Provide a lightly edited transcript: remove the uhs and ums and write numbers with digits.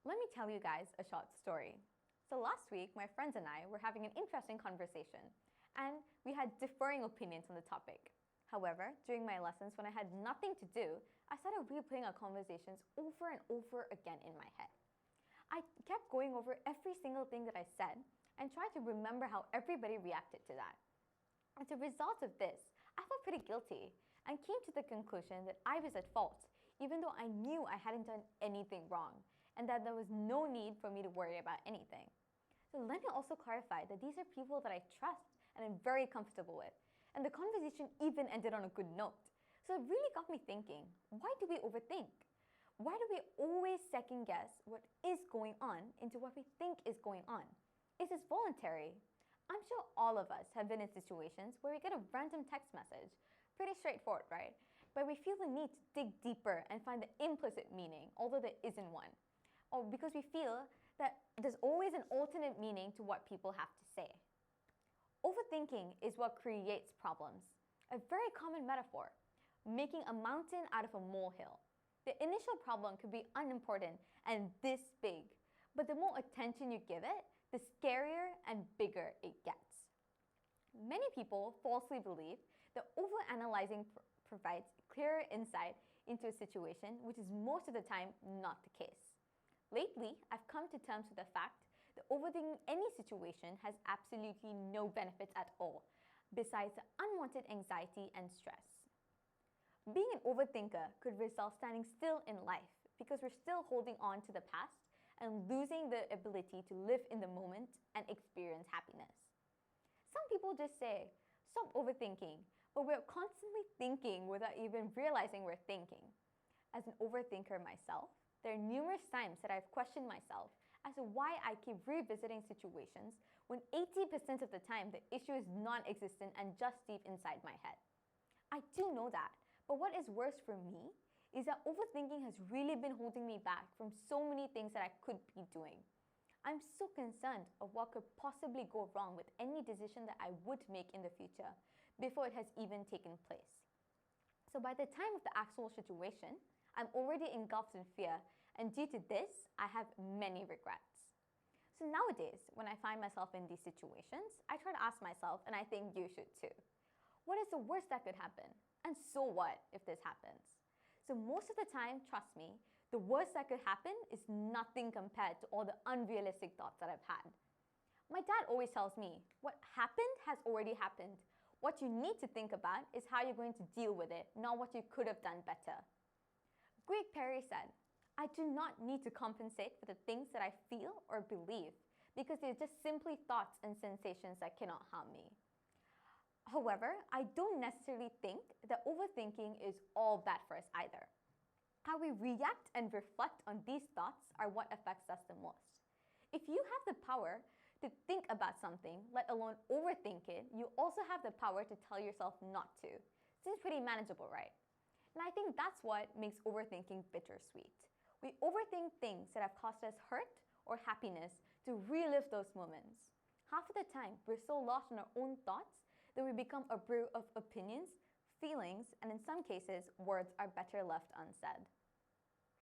Let me tell you guys a short story. So last week, my friends and I were having an interesting conversation, and we had differing opinions on the topic. However, during my lessons, when I had nothing to do, I started replaying our conversations over and over again in my head. I kept going over every single thing that I said and tried to remember how everybody reacted to that. As a result of this, I felt pretty guilty and came to the conclusion that I was at fault, even though I knew I hadn't done anything wrong and that there was no need for me to worry about anything. So let me also clarify that these are people that I trust and am very comfortable with. And the conversation even ended on a good note. So it really got me thinking, why do we overthink? Why do we always second guess what is going on into what we think is going on? Is this voluntary? I'm sure all of us have been in situations where we get a random text message. Pretty straightforward, right? But we feel the need to dig deeper and find the implicit meaning, although there isn't one. Or because we feel that there's always an alternate meaning to what people have to say. Overthinking is what creates problems. A very common metaphor, making a mountain out of a molehill. The initial problem could be unimportant and this big, but the more attention you give it, the scarier and bigger it gets. Many people falsely believe that overanalyzing provides clearer insight into a situation, which is most of the time not the case. Lately, I've come to terms with the fact that overthinking any situation has absolutely no benefits at all, besides the unwanted anxiety and stress. Being an overthinker could result standing still in life because we're still holding on to the past and losing the ability to live in the moment and experience happiness. Some people just say, stop overthinking, but we're constantly thinking without even realizing we're thinking. As an overthinker myself, there are numerous times that I've questioned myself as to why I keep revisiting situations when 80% of the time the issue is non-existent and just deep inside my head. I do know that, but what is worse for me is that overthinking has really been holding me back from so many things that I could be doing. I'm so concerned of what could possibly go wrong with any decision that I would make in the future before it has even taken place. So by the time of the actual situation, I'm already engulfed in fear, and due to this, I have many regrets. So nowadays, when I find myself in these situations, I try to ask myself, and I think you should too, what is the worst that could happen? And so what if this happens? So most of the time, trust me, the worst that could happen is nothing compared to all the unrealistic thoughts that I've had. My dad always tells me, what happened has already happened. What you need to think about is how you're going to deal with it, not what you could have done better. Greg Perry said, I do not need to compensate for the things that I feel or believe because they're just simply thoughts and sensations that cannot harm me. However, I don't necessarily think that overthinking is all bad for us either. How we react and reflect on these thoughts are what affects us the most. If you have the power to think about something, let alone overthink it, you also have the power to tell yourself not to. Seems pretty manageable, right? And I think that's what makes overthinking bittersweet. We overthink things that have caused us hurt or happiness to relive those moments. Half of the time, we're so lost in our own thoughts that we become a brew of opinions, feelings, and in some cases, words are better left unsaid.